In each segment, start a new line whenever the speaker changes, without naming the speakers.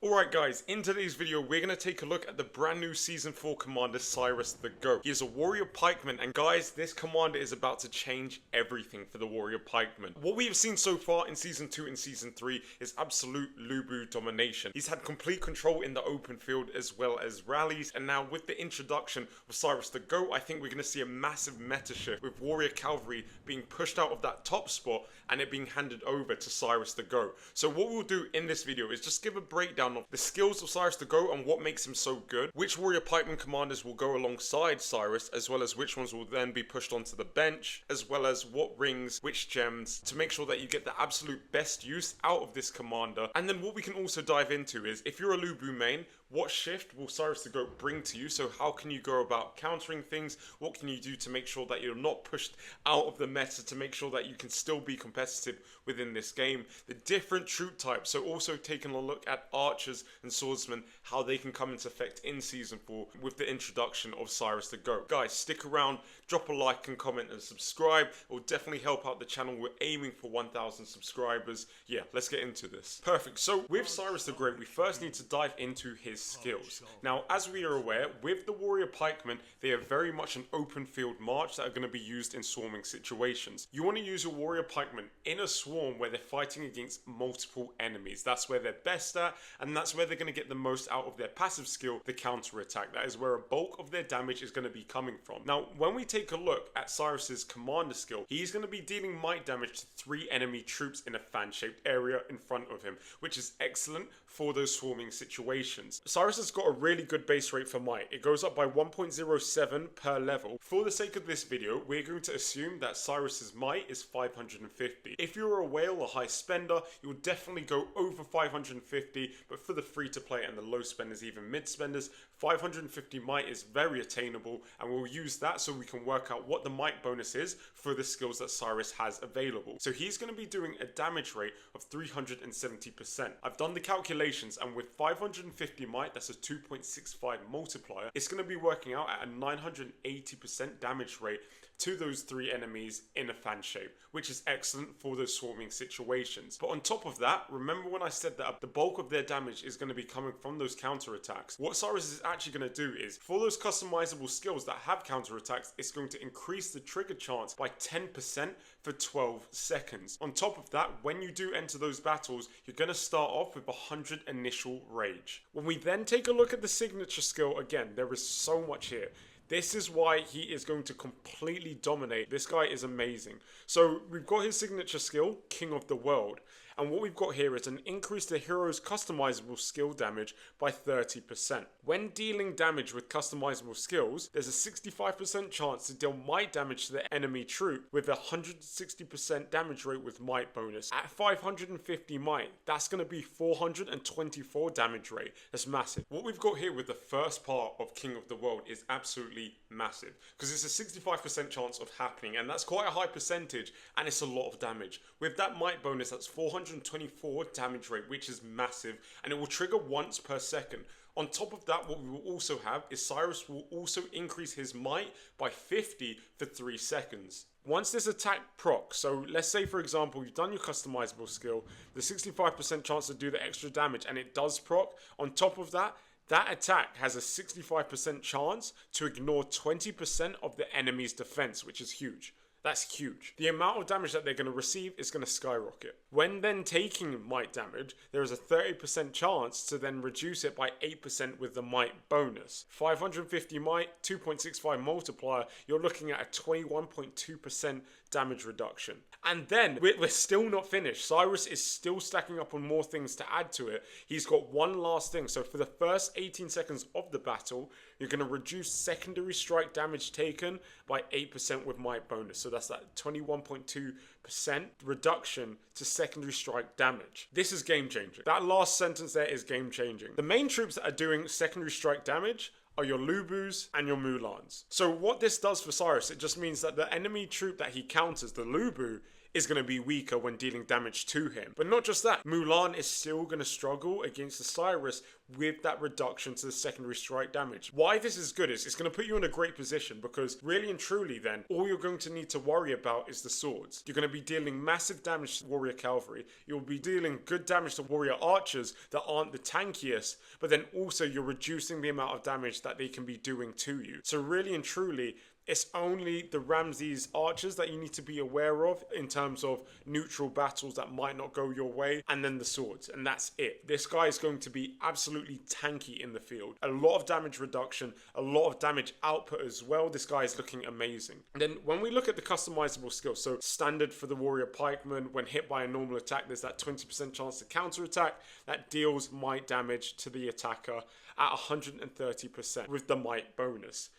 Alright guys, in today's video we're going to take a look at the brand new Season 4 commander Cyrus the Goat. He is a warrior pikeman, and guys, this commander is about to change everything for the warrior pikeman. What we have seen so far in Season 2 and Season 3 is absolute Lu Bu domination. He's had complete control in the open field as well as rallies, and now with the introduction of Cyrus the Goat, I think we're going to see a massive meta shift with warrior cavalry being pushed out of that top spot and it being handed over to Cyrus the Goat. So what we'll do in this video is just give a breakdown of the skills of Cyrus the Goat and what makes him so good, which warrior pikeman commanders will go alongside Cyrus, as well as which ones will then be pushed onto the bench, as well as what rings, which gems, to make sure that you get the absolute best use out of this commander. And then what we can also dive into is, if you're a Lu Bu main, what shift will Cyrus the Goat bring to you? So how can you go about countering things? What can you do to make sure that you're not pushed out of the meta, to make sure that you can still be competitive within this game? The different troop types, so also taking a look at archers and swordsmen, how they can come into effect in Season 4 with the introduction of Cyrus the Goat. Guys, stick around, drop a like and comment and subscribe. It will definitely help out the channel. We're aiming for 1,000 subscribers. Yeah, let's get into this. Perfect. So with Cyrus the Great, we first need to dive into his skills. Now, as we are aware, with the warrior pikemen, they are very much an open field march that are going to be used in swarming situations. You want to use your warrior pikemen in a swarm where they're fighting against multiple enemies. That's where they're best at, and that's where they're going to get the most out of their passive skill, the counter attack. That is where a bulk of their damage is going to be coming from. Now, when we take a look at Cyrus's commander skill, he's going to be dealing might damage to 3 enemy troops in a fan-shaped area in front of him, which is excellent for those swarming situations. Cyrus has got a really good base rate for might. It goes up by 1.07 per level. For the sake of this video, we're going to assume that Cyrus's might is 550. If you're a whale or high spender, you'll definitely go over 550, but for the free to play and the low spenders, even mid spenders, 550 might is very attainable, and we'll use that so we can work out what the might bonus is for the skills that Cyrus has available. So he's going to be doing a damage rate of 370%. I've done the calculations, and with 550 might, that's a 2.65 multiplier, it's going to be working out at a 980% damage rate to those 3 enemies in a fan shape, which is excellent for those swarming situations. But on top of that, remember when I said that the bulk of their damage is going to be coming from those counter attacks? What Cyrus is actually going to do is, for those customizable skills that have counter attacks, it's going to increase the trigger chance by 10% for 12 seconds. On top of that, when you do enter those battles, you're going to start off with 100 initial rage. When we then take a look at the signature skill, again, there is so much here. This is why he is going to completely dominate. This guy is amazing. So we've got his signature skill, King of the World. And what we've got here is an increase to hero's customizable skill damage by 30%. When dealing damage with customizable skills, there's a 65% chance to deal might damage to the enemy troop with a 160% damage rate with might bonus. At 550 might, that's going to be 424 damage rate. That's massive. What we've got here with the first part of King of the World is absolutely massive, because it's a 65% chance of happening, and that's quite a high percentage, and it's a lot of damage. With that might bonus, that's 424 damage rate, which is massive, and it will trigger once per second. On top of that, what we will also have is Cyrus will also increase his might by 50 for 3 seconds. Once this attack procs, so let's say for example you've done your customizable skill, the 65% chance to do the extra damage, and it does proc. On top of that, that attack has a 65% chance to ignore 20% of the enemy's defense, which is huge. That's huge. The amount of damage that they're going to receive is going to skyrocket. When then taking might damage, there is a 30% chance to then reduce it by 8% with the might bonus. 550 might, 2.65 multiplier, you're looking at a 21.2% damage reduction. And then, we're still not finished. Cyrus is still stacking up on more things to add to it. He's got one last thing. So for the first 18 seconds of the battle, you're going to reduce secondary strike damage taken by 8% with might bonus. So that's that 21.2% reduction to secondary strike damage. This is game changing. That last sentence there is game changing. The main troops that are doing secondary strike damage are your Lu Bus and your Mulans. So what this does for Cyrus, it just means that the enemy troop that he counters, the Lu Bu, is going to be weaker when dealing damage to him. But not just that, Mulan is still going to struggle against the Cyrus with that reduction to the secondary strike damage. Why this is good is it's going to put you in a great position, because really and truly then, all you're going to need to worry about is the swords. You're going to be dealing massive damage to warrior cavalry. You'll be dealing good damage to warrior archers that aren't the tankiest, but then also you're reducing the amount of damage that they can be doing to you. So really and truly, it's only the Ramses archers that you need to be aware of in terms of neutral battles that might not go your way, and then the swords, and that's it. This guy is going to be absolutely tanky in the field. A lot of damage reduction, a lot of damage output as well. This guy is looking amazing. And then when we look at the customizable skills, so standard for the warrior pikeman, when hit by a normal attack, there's that 20% chance to counterattack that deals might damage to the attacker at 130% with the might bonus.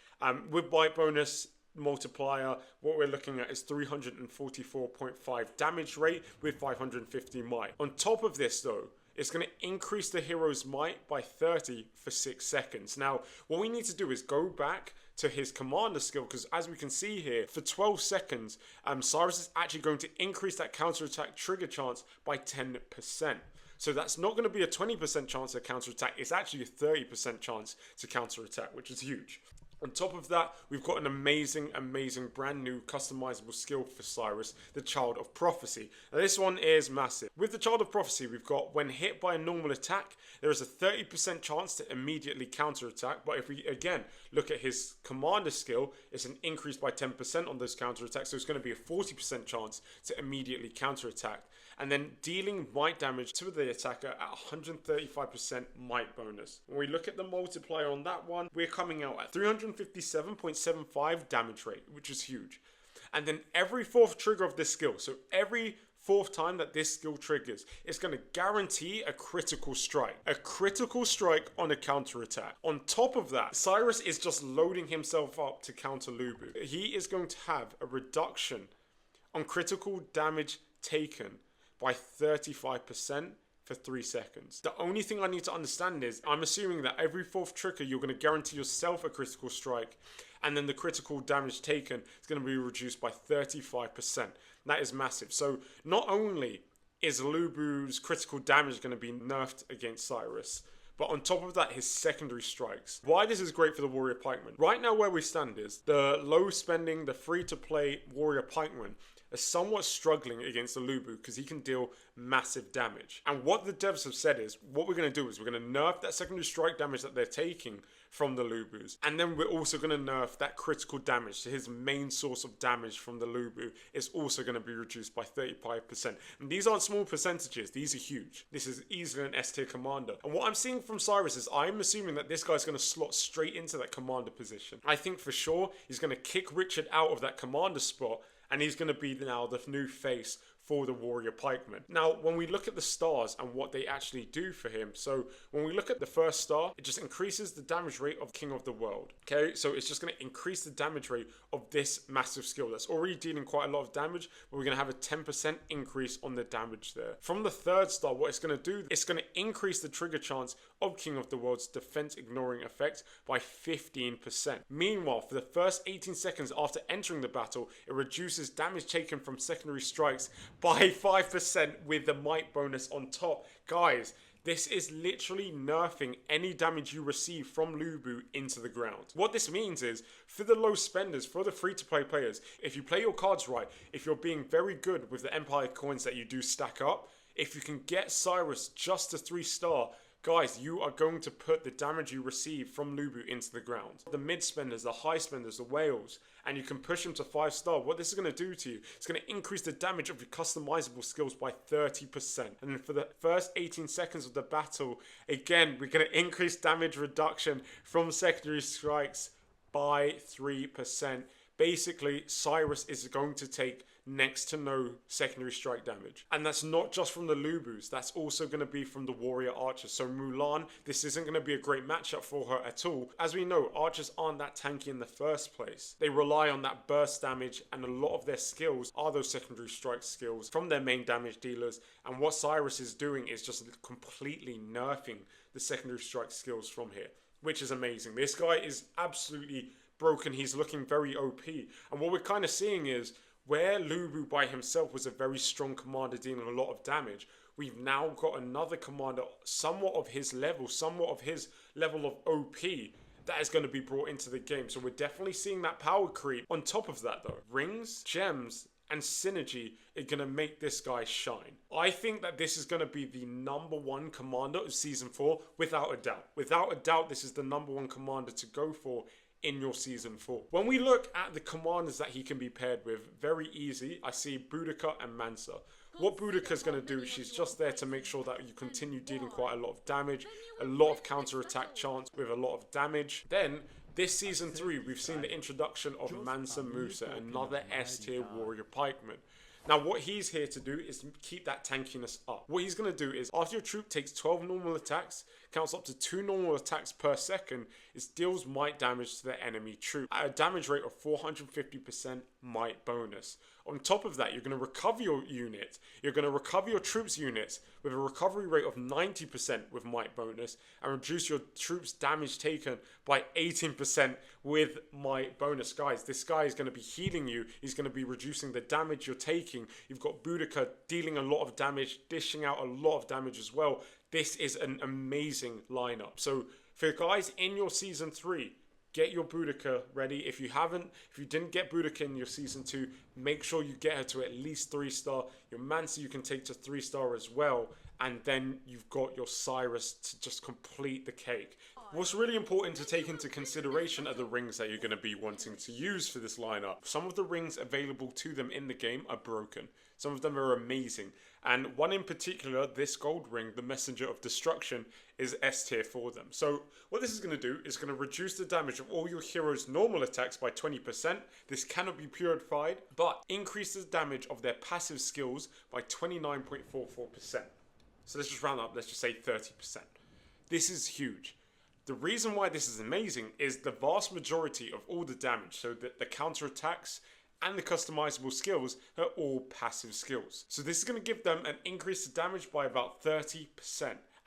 With might bonus multiplier, what we're looking at is 344.5 damage rate with 550 might. On top of this though, it's going to increase the hero's might by 30 for 6 seconds. Now, what we need to do is go back to his commander skill, because as we can see here, for 12 seconds, Cyrus is actually going to increase that counterattack trigger chance by 10%. So that's not going to be a 20% chance to counterattack, it's actually a 30% chance to counterattack, which is huge. On top of that, we've got an amazing brand new customizable skill for Cyrus, the Child of Prophecy. Now this one is massive. With the Child of Prophecy, we've got when hit by a normal attack, there is a 30% chance to immediately counterattack. But if we again look at his commander skill, it's an increase by 10% on those counterattacks. So it's going to be a 40% chance to immediately counterattack. And then dealing might damage to the attacker at 135% might bonus. When we look at the multiplier on that one, we're coming out at 357.75 damage rate, which is huge. And then every fourth trigger of this skill, so every fourth time that this skill triggers, it's going to guarantee a critical strike. A critical strike on a counterattack. On top of that, Cyrus is just loading himself up to counter Lu Bu. He is going to have a reduction on critical damage taken by 35% for 3 seconds. The only thing I need to understand is, I'm assuming that every fourth trigger you're going to guarantee yourself a critical strike, and then the critical damage taken is going to be reduced by 35%. That is massive. So not only is Lu Bu's critical damage going to be nerfed against Cyrus, but on top of that, his secondary strikes. Why this is great for the warrior pikeman. Right now where we stand is, the low spending, the free to play warrior pikeman are somewhat struggling against the Lu Bu because he can deal massive damage. And what the devs have said is, what we're going to do is we're going to nerf that secondary strike damage that they're taking from the Lu Bus. And then we're also going to nerf that critical damage. So his main source of damage from the Lu Bu is also going to be reduced by 35%. And these aren't small percentages, these are huge. This is easily an S tier commander. And what I'm seeing from Cyrus is, I'm assuming that this guy's going to slot straight into that commander position. I think for sure he's going to kick Richard out of that commander spot, and he's going to be now the new face for the warrior pikeman. Now, when we look at the stars and what they actually do for him, so when we look at the first star, it just increases the damage rate of King of the World. Okay, so it's just going to increase the damage rate of this massive skill that's already dealing quite a lot of damage, but we're going to have a 10% increase on the damage there. From the third star, what it's going to do, it's going to increase the trigger chance of King of the World's defense ignoring effect by 15%. Meanwhile, for the first 18 seconds after entering the battle, it reduces damage taken from secondary strikes by 5% with the might bonus on top. Guys, this is literally nerfing any damage you receive from Lu Bu into the ground. What this means is, for the low spenders, for the free-to-play players, if you play your cards right, if you're being very good with the Empire coins that you do stack up, if you can get Cyrus just to 3-star, guys, you are going to put the damage you receive from Lu Bu into the ground. The mid spenders, the high spenders, the whales, and you can push them to 5-star. What this is going to do to you, it's going to increase the damage of your customizable skills by 30%. And then for the first 18 seconds of the battle, again, we're going to increase damage reduction from secondary strikes by 3%. Basically, Cyrus is going to take next to no secondary strike damage. And that's not just from the Lu Bus, that's also going to be from the warrior archers. So Mulan, this isn't going to be a great matchup for her at all. As we know, archers aren't that tanky in the first place. They rely on that burst damage, and a lot of their skills are those secondary strike skills from their main damage dealers. And what Cyrus is doing is just completely nerfing the secondary strike skills from here, which is amazing. This guy is absolutely broken. He's looking very OP. And what we're kind of seeing is, Where Lu Bu by himself was a very strong commander dealing a lot of damage, we've now got another commander somewhat of his level of OP that is going to be brought into the game. So we're definitely seeing that power creep. On top of that though, rings, gems, and synergy are going to make this guy shine. I think that this is going to be the #1 commander of Season 4 without a doubt. Without a doubt, this is the #1 commander to go for in your Season 4. When we look at the commanders that he can be paired with, very easy, I see Boudica and Mansa. What Boudica's going to do, she's just there to make sure that you continue dealing quite a lot of damage, a lot of counter-attack chance with a lot of damage. Then, this Season 3, we've seen the introduction of Mansa Musa, another S-tier warrior pikeman. Now, what he's here to do is keep that tankiness up. What he's going to do is, after your troop takes 12 normal attacks, counts up to 2 normal attacks per second, it deals might damage to the enemy troop at a damage rate of 450% might bonus. On top of that, you're going to recover your unit. You're going to recover your troops' units with a recovery rate of 90% with might bonus, and reduce your troops' damage taken by 18% with might bonus. Guys, this guy is going to be healing you. He's going to be reducing the damage you're taking. You've got Boudica dealing a lot of damage, dishing out a lot of damage as well. This is an amazing lineup. So for guys in your Season 3, get your Boudica ready. If you didn't get Boudica in your Season 2, make sure you get her to at least 3-star. Your Mansa you can take to 3-star as well. And then you've got your Cyrus to just complete the cake. What's really important to take into consideration are the rings that you're going to be wanting to use for this lineup. Some of the rings available to them in the game are broken. Some of them are amazing. And one in particular, this gold ring, the Messenger of Destruction, is S tier for them. So what this is going to do is going to reduce the damage of all your heroes' normal attacks by 20%. This cannot be purified, but increases damage of their passive skills by 29.44%. So let's just round up, let's just say 30%. This is huge. The reason why this is amazing is the vast majority of all the damage, so that the counter attacks and the customizable skills are all passive skills. So this is going to give them an increase to damage by about 30%,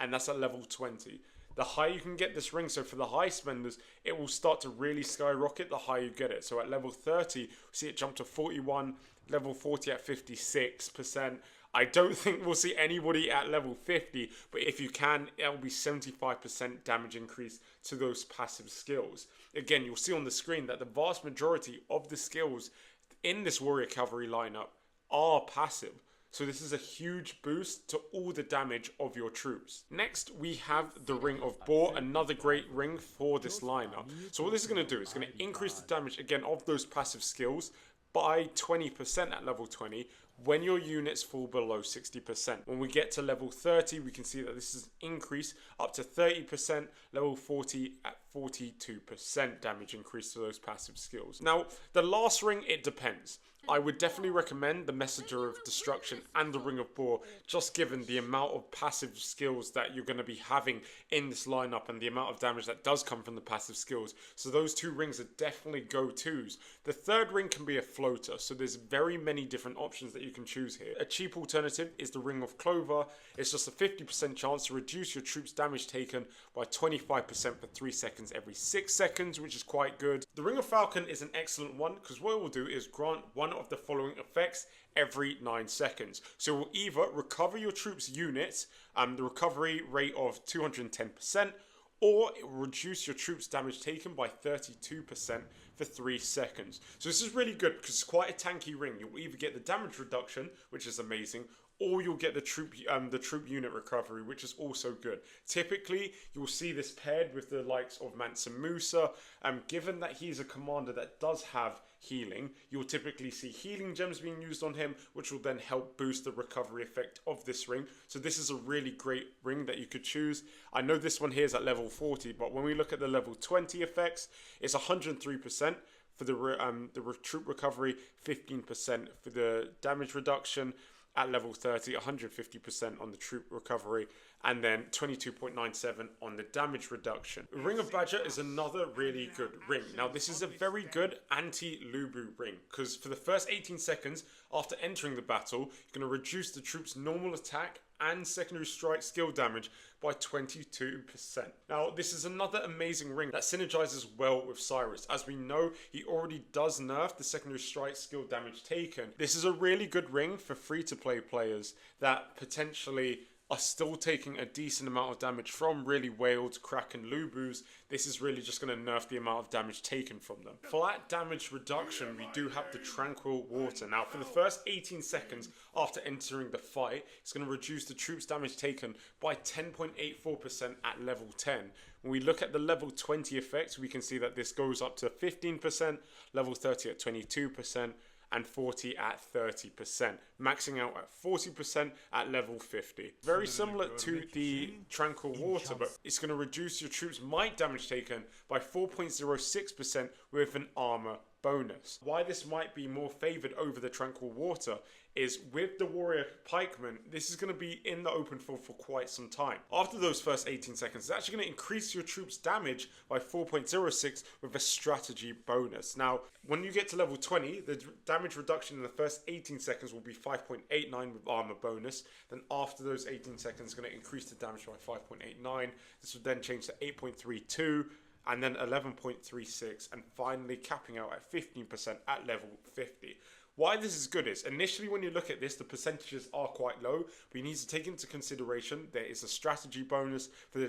and that's at level 20. The higher you can get this ring, so for the high spenders, it will start to really skyrocket the higher you get it. So at level 30, we see it jump to 41, level 40 at 56%. I don't think we'll see anybody at level 50, but if you can, it'll be 75% damage increase to those passive skills. Again, you'll see on the screen that the vast majority of the skills in this warrior cavalry lineup are passive. So this is a huge boost to all the damage of your troops. Next, we have the Ring of Boar, another great ring for this lineup. So what this is going to do is going to increase the damage, again, of those passive skills by 20% at level 20 when your units fall below 60%. When we get to level 30, we can see that this is an increase up to 30%, level 40 at 42% damage increase to those passive skills. Now, the last ring, it depends. I would definitely recommend the Messenger of Destruction and the Ring of Boar, just given the amount of passive skills that you're going to be having in this lineup and the amount of damage that does come from the passive skills. So those two rings are definitely go-tos. The third ring can be a floater, so there's very many different options that you can choose here. A cheap alternative is the Ring of Clover. It's just a 50% chance to reduce your troops' damage taken by 25% for 3 seconds every 6 seconds, which is quite good. The Ring of Falcon is an excellent one because what it will do is grant one of the following effects every 9 seconds. So it will either recover your troops' units, the recovery rate of 210%, or it will reduce your troops' damage taken by 32% for 3 seconds. So this is really good because it's quite a tanky ring. You'll either get the damage reduction, which is amazing, or you'll get the troop unit recovery, which is also good. Typically, you'll see this paired with the likes of Mansa Musa. Given that he's a commander that does have healing, you'll typically see healing gems being used on him, which will then help boost the recovery effect of this ring. So this is a really great ring that you could choose. I know this one here is at level 40, but when we look at the level 20 effects, it's 103% for the troop recovery, 15% for the damage reduction. At level 30, 150% on the troop recovery, and then 22.97 on the damage reduction. Ring of Badger is another really good ring. Now, this is a very good anti-Lu Bu ring, because for the first 18 seconds after entering the battle, you're going to reduce the troops' normal attack and secondary strike skill damage by 22%. Now, this is another amazing ring that synergizes well with Cyrus. As we know, he already does nerf the secondary strike skill damage taken. This is a really good ring for free-to-play players that potentially are still taking a decent amount of damage from really whaled, Kraken, Lu Bus. This is really just going to nerf the amount of damage taken from them. For that damage reduction, we do have the Tranquil Water. Now, for the first 18 seconds after entering the fight, it's going to reduce the troops' damage taken by 10.84% at level 10. When we look at the level 20 effects, we can see that this goes up to 15%, level 30 at 22%, and 40 at 30%, maxing out at 40% at level 50. Very similar to the Tranquil Water, but it's going to reduce your troops' might damage taken by 4.06% with an armor bonus. Why this might be more favored over the Tranquil Water is with the Warrior Pikemen, this is going to be in the open field for quite some time. After those first 18 seconds, it's actually going to increase your troops' damage by 4.06 with a strategy bonus. Now, when you get to level 20, the damage reduction in the first 18 seconds will be 5.89 with armor bonus. Then after those 18 seconds, it's going to increase the damage by 5.89. This will then change to 8.32. And then 11.36, and finally capping out at 15% at level 50. Why this is good is, initially when you look at this, the percentages are quite low, but you need to take into consideration there is a strategy bonus for the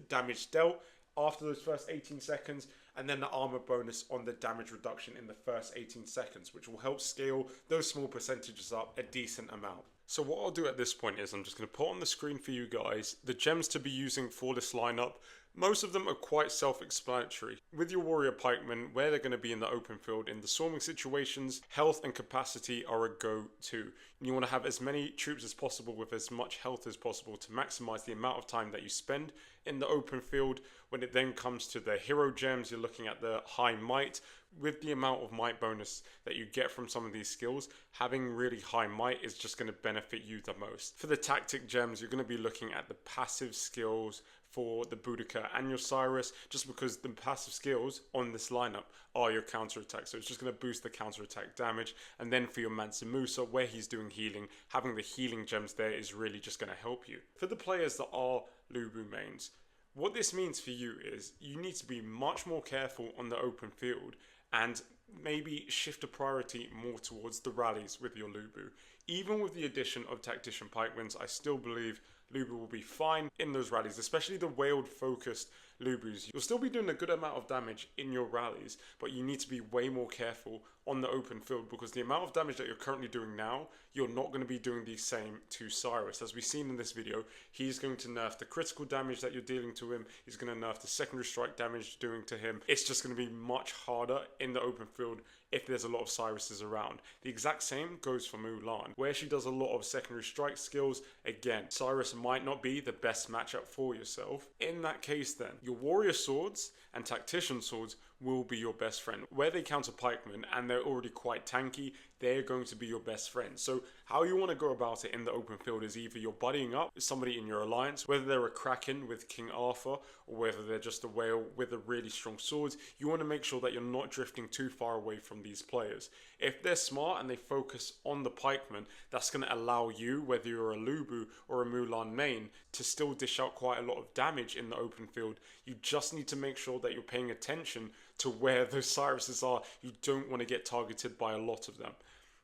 damage dealt after those first 18 seconds, and then the armor bonus on the damage reduction in the first 18 seconds, which will help scale those small percentages up a decent amount. So what I'll do at this point is I'm just going to put on the screen for you guys the gems to be using for this lineup. Most of them are quite self-explanatory. With your warrior pikemen, where they're going to be in the open field, in the swarming situations, health and capacity are a go-to. You want to have as many troops as possible with as much health as possible to maximize the amount of time that you spend in the open field. When it then comes to the hero gems, you're looking at the high might. With the amount of might bonus that you get from some of these skills, having really high might is just going to benefit you the most. For the tactic gems, you're going to be looking at the passive skills for the Boudica and your Cyrus, just because the passive skills on this lineup are your counterattack. So it's just going to boost the counterattack damage. And then for your Mansa Musa, where he's doing healing, having the healing gems there is really just going to help you. For the players that are Lu Bu mains, what this means for you is you need to be much more careful on the open field and maybe shift a priority more towards the rallies with your Lu Bu. Even with the addition of Tactician Pikemens, I still believe Lu Bu will be fine in those rallies, especially the whaled focused Lu Bus. You'll still be doing a good amount of damage in your rallies, but you need to be way more careful on the open field, because the amount of damage that you're currently doing now, you're not going to be doing the same to Cyrus. As we've seen in this video, he's going to nerf the critical damage that you're dealing to him. He's going to nerf the secondary strike damage doing to him. It's just going to be much harder in the open field if there's a lot of Cyruses around. The exact same goes for Mulan, where she does a lot of secondary strike skills. Again, Cyrus might not be the best matchup for yourself. In that case then, your warrior swords and tactician swords will be your best friend. Where they counter pikemen and they're already quite tanky, they're going to be your best friend. So how you want to go about it in the open field is either you're buddying up with somebody in your alliance, whether they're a Kraken with King Arthur or whether they're just a whale with a really strong sword. You want to make sure that you're not drifting too far away from these players. If they're smart and they focus on the pikemen, that's going to allow you, whether you're a Lu Bu or a Mulan main, to still dish out quite a lot of damage in the open field. You just need to make sure that you're paying attention to where those Cyruses are. You don't want to get targeted by a lot of them.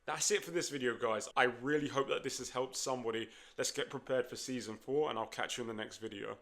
That's it for this video, guys. I really hope that this has helped somebody. Let's get prepared for Season 4, and I'll catch you in the next video.